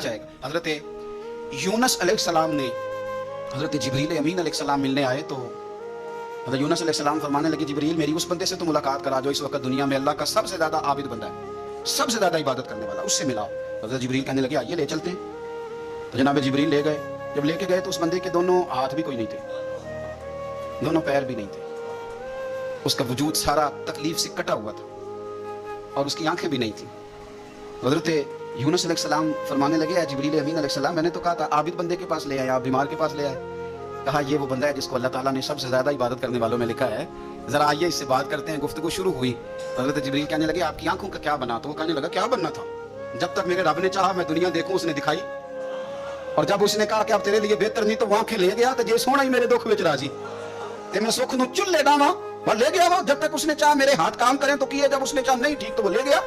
جائے گا۔ حضرت یونس علیہ السلام نے حضرت جبریل امین علیہ السلام ملنے آئے تو حضرت یونس علیہ السلام فرمانے لگے جبریل میری اس بندے سے تو ملاقات کرا جو اس وقت دنیا میں اللہ کا سب سے زیادہ عابد بندہ ہے، سب سے زیادہ عبادت کرنے والا، اس سے ملاؤ۔ حضرت جبریل کہنے لگے آئیے لے چلتے ہیں۔ تو جناب جبریل لے گئے، جب لے کے گئے تو اس بندے کے دونوں ہاتھ بھی کوئی نہیں تھے، دونوں پیر بھی نہیں تھے، اس کا وجود سارا تکلیف سے کٹا ہوا تھا اور اس کی آنکھیں بھی نہیں تھیں۔ حضرت یونس علیہ السلام فرمانے لگے اے جبریل امین علیہ السلام میں نے تو کہا تھا عابد بندے کے پاس لے آئے، آپ بیمار کے پاس لے آئے۔ کہا یہ وہ بندہ ہے جس کو اللہ تعالیٰ نے سب سے زیادہ عبادت کرنے والوں میں لکھا ہے، ذرا آئیے اس سے بات کرتے ہیں۔ گفتگو شروع ہوئی، حضرت جبریل کہنے لگے آپ کی آنکھوں کا کیا بنا؟ تو وہ کہنے لگا کیا بننا تھا، جب تک میرے رب نے چاہا میں دنیا دیکھوں اس نے دکھائی، اور جب اس نے کہا کہ اب تیرے لیے بہتر نہیں تو وہ آنکھیں لے گیا تو جے سونا ہی میرے دکھ وچ راضی تے میں سکھ نو چل لے ڈاواں، وہ لے گیا۔ وہ جب تک اس نے چاہا میرے ہاتھ کام کریں تو کیے، جب اس نے چاہا نہیں ٹھیک تو وہ لے گیا۔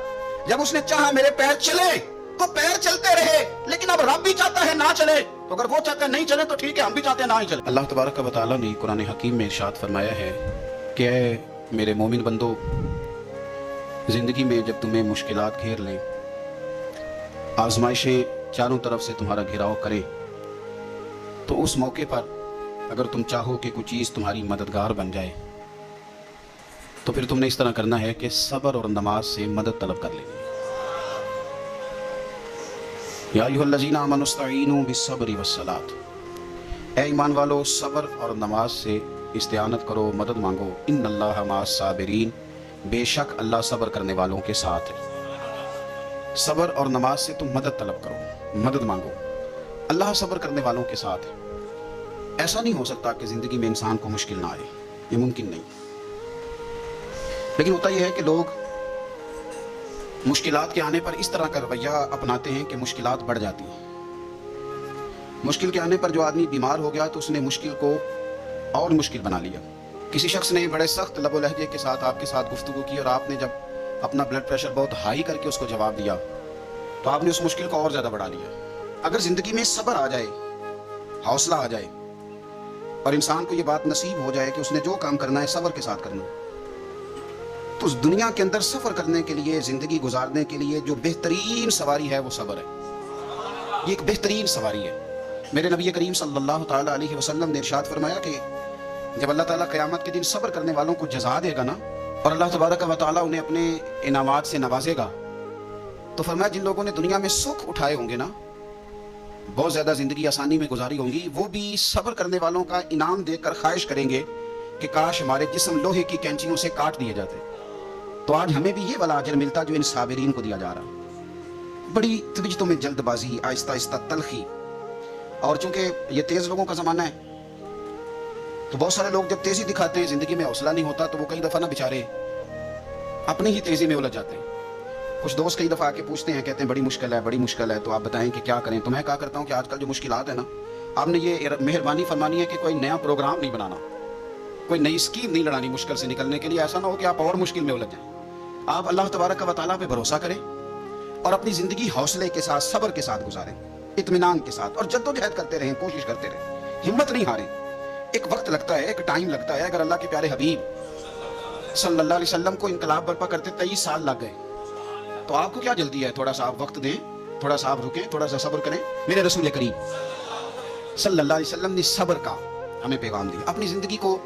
جب اس نے چاہا میرے پیر چلے تو پیر چلتے رہے، لیکن اب رب بھی چاہتا ہے نہ چلے، تو اگر وہ چاہتا ہے نہیں چلے تو ٹھیک ہے، ہم بھی چاہتے ہیں نہ ہی چلے۔ اللہ تبارک و تعالیٰ نے قرآن حکیم میں ارشاد فرمایا ہے کہ اے میرے مومن بندو، زندگی میں جب تمہیں مشکلات گھیر لیں، آزمائشیں چاروں طرف سے تمہارا گھیراؤ کریں، تو اس موقع پر اگر تم چاہو کہ کوئی چیز تمہاری مددگار بن جائے تو پھر تم نے اس طرح کرنا ہے کہ صبر اور نماز سے مدد طلب کر لیں۔ یا ایھا الذین آمنوا استعینوا بالصبر والصلاۃ، اے ایمان والو صبر اور نماز سے استعانت کرو، مدد مانگو۔ ان اللہ مع الصابرین، بے شک اللہ صبر کرنے والوں کے ساتھ ہے۔ صبر اور نماز سے تم مدد طلب کرو، مدد مانگو، اللہ صبر کرنے والوں کے ساتھ ہے۔ ایسا نہیں ہو سکتا کہ زندگی میں انسان کو مشکل نہ آئے، یہ ممکن نہیں، لیکن ہوتا یہ ہے کہ لوگ مشکلات کے آنے پر اس طرح کا رویہ اپناتے ہیں کہ مشکلات بڑھ جاتی ہیں۔ مشکل کے آنے پر جو آدمی بیمار ہو گیا تو اس نے مشکل کو اور مشکل بنا لیا۔ کسی شخص نے بڑے سخت لب و لہجے کے ساتھ آپ کے ساتھ گفتگو کی اور آپ نے جب اپنا بلڈ پریشر بہت ہائی کر کے اس کو جواب دیا تو آپ نے اس مشکل کو اور زیادہ بڑھا لیا۔ اگر زندگی میں صبر آ جائے، حوصلہ آ جائے اور انسان کو یہ بات نصیب ہو جائے کہ اس نے جو کام کرنا ہے صبر کے ساتھ کرنا، تو اس دنیا کے اندر سفر کرنے کے لیے، زندگی گزارنے کے لیے جو بہترین سواری ہے وہ صبر ہے۔ یہ ایک بہترین سواری ہے۔ میرے نبی کریم صلی اللہ تعالیٰ علیہ وسلم نے ارشاد فرمایا کہ جب اللہ تعالیٰ قیامت کے دن صبر کرنے والوں کو جزا دے گا نا، اور اللہ تبارک و تعالیٰ انہیں اپنے انعامات سے نوازے گا، تو فرمایا جن لوگوں نے دنیا میں سکھ اٹھائے ہوں گے نا، بہت زیادہ زندگی آسانی میں گزاری ہوں گی، وہ بھی صبر کرنے والوں کا انعام دیکھ کر خواہش کریں گے کہ کاش ہمارے جسم لوہے کی کینچیوں سے کاٹ دیے جاتے، تو آج ہمیں بھی یہ والا اجر ملتا جو ان صابرین کو دیا جا رہا۔ بڑی توجہ میں جلد بازی، آہستہ آہستہ تلخی، اور چونکہ یہ تیز لوگوں کا زمانہ ہے تو بہت سارے لوگ جب تیزی دکھاتے ہیں، زندگی میں حوصلہ نہیں ہوتا، تو وہ کئی دفعہ نا بیچارے اپنی ہی تیزی میں الجھ جاتے ہیں۔ کچھ دوست کئی دفعہ آ کے پوچھتے ہیں، کہتے ہیں بڑی مشکل ہے، بڑی مشکل ہے، تو آپ بتائیں کہ کیا کریں؟ تو میں کہا کرتا ہوں کہ آج کل جو مشکلات ہیں نا، آپ نے یہ مہربانی فرمانی ہے کہ کوئی نیا پروگرام نہیں بنانا، کوئی نئی اسکیم نہیں لڑانی مشکل سے نکلنے کے لیے۔ ایسا نہ ہو کہ آپ اور مشکل میں الجھ جائیں۔ آپ اللہ تبارک و تعالیٰ پہ بھروسہ کریں اور اپنی زندگی حوصلے کے ساتھ، صبر کے ساتھ گزاریں، اطمینان کے ساتھ، اور جد و جہد کرتے رہیں، کوشش کرتے رہیں، ہمت نہیں ہاریں۔ ایک وقت لگتا ہے، ایک ٹائم لگتا ہے۔ اگر اللہ کے پیارے حبیب صلی اللہ علیہ وسلم کو انقلاب برپا کرتے 23 سال لگ گئے، تو آپ کو کیا جلدی ہے؟ تھوڑا سا آپ وقت دیں، تھوڑا سا آپ رکیں، تھوڑا سا صبر کریں۔ میرے رسول کریم صلی اللہ علیہ وسلم نے صبر کا ہمیں پیغام دیا۔ اپنی زندگی کو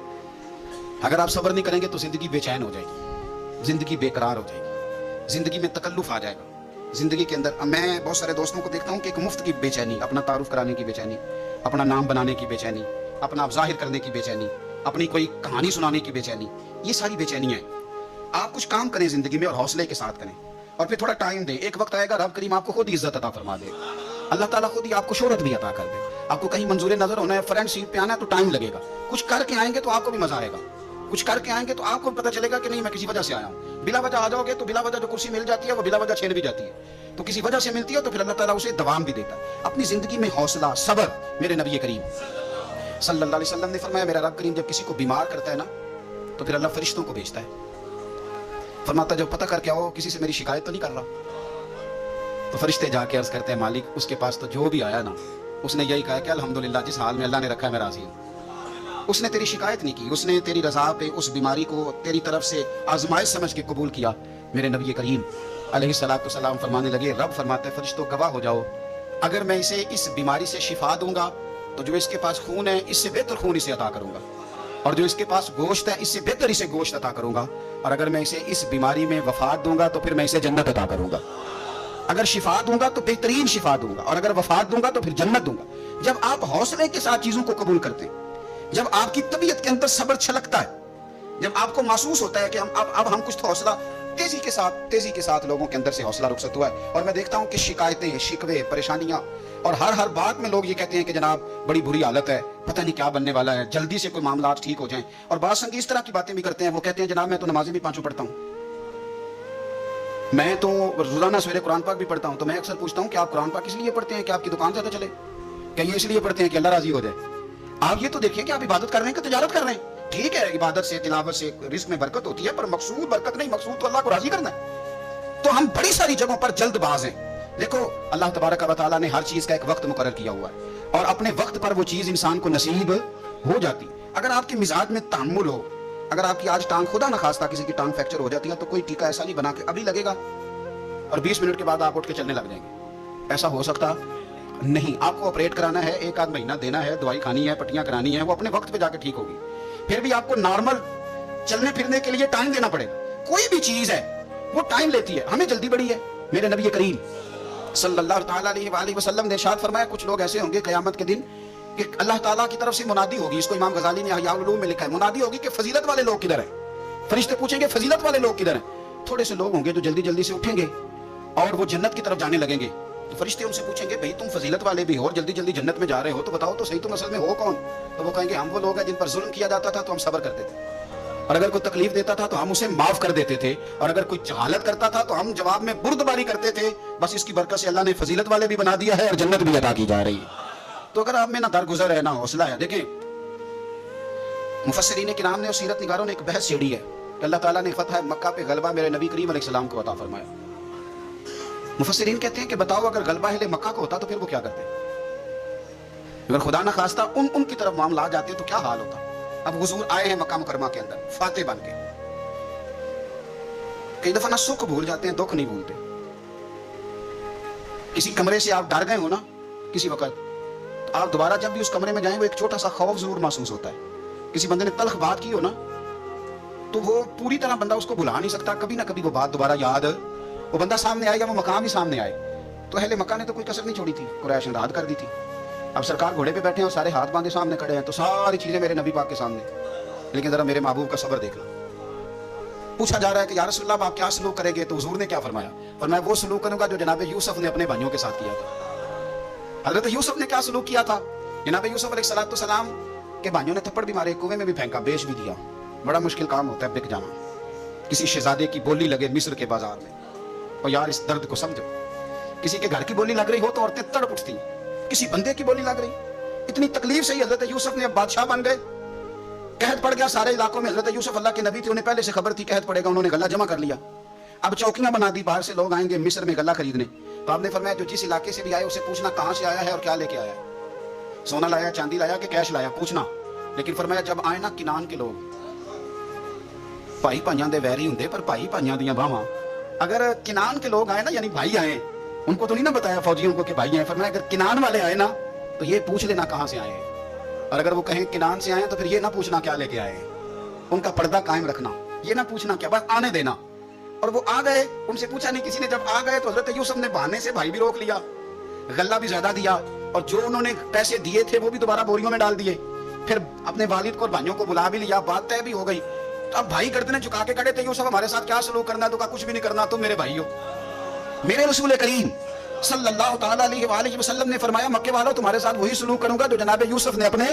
اگر آپ صبر نہیں کریں گے تو زندگی بے چین ہو جائے گی، زندگی بے قرار ہو جائے گی، زندگی میں تکلف آ جائے گا۔ زندگی کے اندر میں بہت سارے دوستوں کو دیکھتا ہوں کہ ایک مفت کی بے چینی، اپنا تعارف کرانے کی بے چینی، اپنا نام بنانے کی بے چینی، اپنا ظاہر کرنے کی بے چینی، اپنی کوئی کہانی سنانے کی بے چینی، یہ ساری بے چینیاں ہیں۔ آپ کچھ کام کریں زندگی میں اور حوصلے کے ساتھ کریں، اور پھر تھوڑا ٹائم دیں۔ ایک وقت آئے گا رب کریم آپ کو خود عزت عطا فرما دے گا، اللہ تعالیٰ خود ہی آپ کو شہرت بھی عطا کر دے۔ آپ کو کہیں منظور نظر ہونا ہے، فرنٹ سیٹ پہ آنا ہے تو ٹائم لگے گا، کچھ کر کے آئیں گے تو آپ کو بھی مزہ آئے گا، کچھ کر کے آئیں گے تو آپ کو پتہ چلے گا کہ نہیں میں کسی وجہ سے آیا ہوں۔ بلا وجہ آ جاؤ گے تو بلا وجہ جو کرسی مل جاتی ہے وہ بلا وجہ چھین بھی جاتی ہے، تو کسی وجہ سے ملتی ہے تو پھر اللہ تعالیٰ اسے دوام بھی دیتا ہے۔ اپنی زندگی میں حوصلہ، صبر۔ میرے نبی کریم صلی اللہ علیہ وسلم نے فرمایا میرا رب کریم جب کسی کو بیمار کرتا ہے نا تو پھر اللہ فرشتوں کو بھیجتا ہے، فرماتا جب پتہ کر کے آؤ کسی سے میری شکایت تو نہیں کر رہا، تو فرشتے جا کے عرض کرتے ہیں مالک اس کے پاس تو جو بھی آیا نا اس نے یہی کہا کہ الحمدللہ جس حال میں اللہ نے رکھا ہے میں راضی ہوں۔ اس نے تیری شکایت نہیں کی، اس نے تیری رضا پہ اس بیماری کو تیری طرف سے آزمائش سمجھ کے قبول کیا۔ میرے نبی کریم علیہ الصلوۃ والسلام فرمانے لگے، رب فرماتا ہے فرشتوں گواہ ہو جاؤ اگر میں اسے اس بیماری سے شفا دوں گا تو جو اس کے پاس خون ہے اس سے بہتر خون اسے عطا کروں گا، اور جو اس کے پاس گوشت ہے اس سے بہتر اسے گوشت عطا کروں گا، اور اگر میں اسے اس بیماری میں وفات دوں گا تو پھر میں اسے جنت عطا کروں گا۔ اگر شفا دوں گا تو بہترین شفا دوں گا، اور اگر وفات دوں گا تو پھر جنت دوں گا۔ جب آپ حوصلے کے ساتھ چیزوں کو قبول کرتے ہیں، جب آپ کی طبیعت کے اندر صبر چھلکتا ہے، جب آپ کو محسوس ہوتا ہے کہ اب ہم کچھ حوصلہ تیزی کے ساتھ لوگوں کے اندر سے حوصلہ رخصت ہوا ہے۔ اور میں دیکھتا ہوں کہ شکایتیں، شکوے، پریشانیاں، اور ہر بات میں لوگ یہ کہتے ہیں کہ جناب بڑی بری حالت ہے، پتہ نہیں کیا بننے والا ہے، جلدی سے کوئی معاملات ٹھیک ہو جائیں۔ اور بعض سنگی اس طرح کی باتیں بھی کرتے ہیں، وہ کہتے ہیں جناب میں تو نمازیں بھی 5 پڑھتا ہوں، میں تو روزانہ سویرے قرآن پاک بھی پڑھتا ہوں۔ تو میں اکثر پوچھتا ہوں کہ آپ قرآن پاک اس لیے پڑھتے ہیں کہ آپ کی دکان زیادہ چلے؟ کہ یہ اس لیے پڑھتے ہیں کہ اللہ راضی ہو جائے؟ آپ یہ تو دیکھیں کہ آپ عبادت کر رہے ہیں کہ تجارت کر رہے ہیں۔ ٹھیک ہے، عبادت سے، تلاوت سے رزق میں برکت ہوتی ہے، پر مقصود برکت نہیں، مقصود تو اللہ کو راضی کرنا ہے۔ تو ہم بڑی ساری جگہوں پر جلد باز ہیں۔ دیکھو اللہ تبارک و تعالیٰ نے ہر چیز کا ایک وقت مقرر کیا ہوا ہے، اور اپنے وقت پر وہ چیز انسان کو نصیب ہو جاتی۔ اگر آپ کے مزاج میں تحمل ہو، اگر آپ کی آج ٹانگ، خدا نخواستہ کسی کی ٹانگ فریکچر ہو جاتی ہے، تو کوئی ٹیکا ایسا نہیں بنا کہ ابھی لگے گا اور 20 منٹ کے بعد آپ اٹھ کے چلنے لگ جائیں گے۔ ایسا ہو سکتا نہیں۔ آپ کو آپریٹ کرانا ہے، 1 مہینہ دینا ہے، دوائی کھانی ہے، پٹیاں کرانی ہے، وہ اپنے وقت پہ جا کے ٹھیک ہوگی۔ پھر بھی آپ کو نارمل چلنے پھرنے کے لیے ٹائم دینا پڑے گا۔ کوئی بھی چیز ہے وہ ٹائم لیتی ہے، ہمیں جلدی بڑی ہے۔ میرے نبی کریم صلی اللہ تعالیٰ علیہ وآلہ وسلم نے ارشاد فرمایا، کچھ لوگ ایسے ہوں گے قیامت کے دن کہ اللہ تعالیٰ کی طرف سے منادی ہوگی، اس کو امام غزالی نے احیاء العلوم میں لکھا ہے، منادی ہوگی کہ فضیلت والے لوگ کدھر ہیں؟ فرشتے پوچھیں گے فضیلت والے لوگ کدھر ہیں؟ تھوڑے سے لوگ ہوں گے جو جلدی جلدی سے اٹھیں گے اور وہ جنت کی طرف جانے لگیں گے۔ تو فرشتے ان سے پوچھیں گے بھئی تم فضیلت والے بھی ہو اور جلدی جلدی جنت میں جا رہے ہو، تو بتاؤ تو صحیح تم اصل میں ہو کون؟ تو وہ کہیں گے ہم وہ لوگ ہیں جن پر ظلم کیا جاتا تھا تو ہم صبر کرتے تھے، اور اگر کوئی تکلیف دیتا تھا تو ہم اسے معاف کر دیتے تھے، اور اگر کوئی جہالت کرتا تھا تو ہم جواب میں بردباری کرتے تھے۔ بس اس کی برکت سے اللہ نے فضیلت والے بھی بنا دیا ہے اور جنت بھی عطا کی جا رہی ہے۔ تو اگر آپ میں نہ درگزر ہے، نہ حوصلہ ہے، دیکھیں مفسرین کرام نے اور سیرت نگاروں نے ایک بحث چھیڑی ہے کہ اللہ تعالیٰ نے فتح مکہ پہ غلبہ میرے نبی کریم علیہ السلام کو عطا فرمایا۔ مفسرین کہتے ہیں کہ بتاؤ اگر غلبہ اہل مکہ کو ہوتا تو پھر وہ کیا کرتے؟ اگر خدا نہ خواستہ ان کی طرف معاملات جاتے تو کیا حال ہوتا؟ اب حضور آئے ہیں مکہ مکرمہ کے اندر فاتح بن کے، کئی دفعہ نہ سکھ بھول جاتے ہیں، دکھ نہیں بھولتے۔ کسی کمرے سے آپ ڈر گئے ہو نا کسی وقت، تو آپ دوبارہ جب بھی اس کمرے میں جائیں وہ ایک چھوٹا سا خوف ضرور محسوس ہوتا ہے۔ کسی بندے نے تلخ بات کی ہو نا تو وہ پوری طرح بندہ اس کو بھلا نہیں سکتا، کبھی نہ کبھی وہ بات دوبارہ یاد، وہ بندہ سامنے آئے گا، وہ مقام ہی سامنے آئے۔ تو اہل مکہ نے تو کوئی کسر نہیں چھوڑی تھی، قریش نے رات کر دی تھی۔ اب سرکار گھوڑے پہ بیٹھے ہیں اور سارے ہاتھ باندھے سامنے کھڑے ہیں، تو ساری چیزیں میرے نبی پاک کے سامنے، لیکن ذرا میرے محبوب کا صبر دیکھنا۔ پوچھا جا رہا ہے کہ یا رسول اللہ آپ کیا سلوک کریں گے؟ تو حضور نے کیا فرمایا؟ فرمایا وہ سلوک کروں گا جو جناب یوسف نے اپنے بھائیوں کے ساتھ کیا تھا۔ حضرت یوسف نے کیا سلوک کیا تھا؟ جناب یوسف علیہ السلام کے بھائیوں نے تھپڑ بھی مارے، کنویں میں بھی پھینکا، بیچ بھی دیا۔ بڑا مشکل کام ہوتا ہے بک جانا، کسی شہزادے کی بولی لگے مصر کے بازار میں، اور یار اس درد کو سمجھو، کسی کے گھر کی بولی لگ رہی ہو تو عورتیں تڑپ اٹھتی ہیں، کسی بندے کی بولی لگ رہی، اتنی تکلیف سے ہی حضرت یوسف نے اب بادشاہ بن گئے۔ قحط پڑ گیا سارے علاقوں میں، حضرت یوسف اللہ کے نبی تھے، انہیں پہلے سے خبر تھی قحط پڑے گا، انہوں نے غلہ جمع کر لیا۔ اب چوکیاں بنا دی، باہر سے لوگ آئیں گے مصر میں غلہ خریدنے، تو آپ نے فرمایا جو جس علاقے سے بھی آئے اسے پوچھنا کہاں سے آیا ہے اور کیا لے کے آیا ہے، سونا لایا، چاندی لایا کہ کیش لایا، پوچھنا۔ لیکن فرمایا جب آئے نا کنان کے لوگ، بھائی بھائیاں دے ویری ہوندے پر بھائی بھائیاں دیاں باواں، اگر کنان کے لوگ آئے نا یعنی بھائی آئے، ان کو تو نہیں نا بتایا فوجیوں کو کہ بھائی ہیں، فرمایا اگر کنان والے آئے نا تو یہ پوچھ لینا کہاں سے آئے ہیں، اور اگر وہ کہیں کنان سے آئے تو پھر یہ نہ پوچھنا کیا لے کے آئے ہیں، ان کا پردہ قائم رکھنا، یہ نہ پوچھنا کیا، بس آنے دینا۔ اور وہ آ گئے، ان سے پوچھا نہیں کسی نے، جب آ گئے تو حضرت یوسف نے بہانے سے بھائی بھی روک لیا، غلہ بھی زیادہ دیا، اور جو انہوں نے پیسے دیے تھے وہ بھی دوبارہ بوریوں میں ڈال دیے، پھر اپنے والد کو اور بھائیوں کو بلا بھی لیا، بات طے بھی ہو گئی۔ تو اب بھائی گردنیں جھکا کے کھڑے تھے، یوسف ہمارے ساتھ کیا سلوک کرنا ہے؟ تو کہا کچھ بھی نہیں کرنا، تم میرے بھائی ہو۔ میرے رسول کریم صلی اللہ تعالیٰ علیہ وآلہ وسلم نے فرمایا مکے والوں تمہارے ساتھ وہی سلوک کروں گا جو جناب یوسف نے اپنے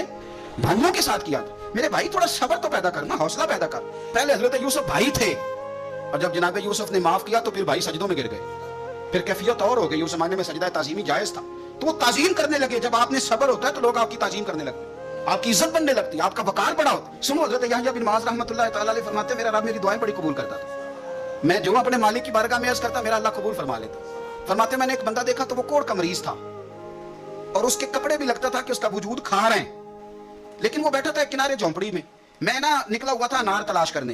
بھائیوں کے ساتھ کیا تھا۔ میرے بھائی تھوڑا صبر تو پیدا کرنا، حوصلہ پیدا کر۔ پہلے حضرت یوسف بھائی تھے، اور جب جناب یوسف نے معاف کیا تو پھر بھائی سجدوں میں گر گئے، پھر کیفیت اور ہو گئی۔ اس زمانے میں سجدہ تعظیمی جائز تھا، تو وہ تعظیم کرنے لگے۔ جب آپ نے صبر ہوتا ہے تو لوگ آپ کی تعظیم کرنے لگتے، آپ کی عزت بننے لگتی، آپ کا وقار بڑا ہوتا۔ سنو حضرت یحییٰ بن معاذ رحمۃ اللہ تعالیٰ علیہ فرماتے میرا رب میری دعائیں بڑی قبول کرتا تھا، میں جو اپنے مالک کی بارگاہ میں عرض کرتا میرا اللہ قبول فرما لیتا۔ فرماتے میں نے ایک بندہ دیکھا تو وہ کوڑ کا مریض تھا، اور اس کے کپڑے بھی لگتا تھا کہ اس کا وجود کھا رہے ہیں، لیکن وہ بیٹھا تھا ایک کنارے جھونپڑی میں۔ میں نہ نکلا ہوا تھا انار تلاش کرنے،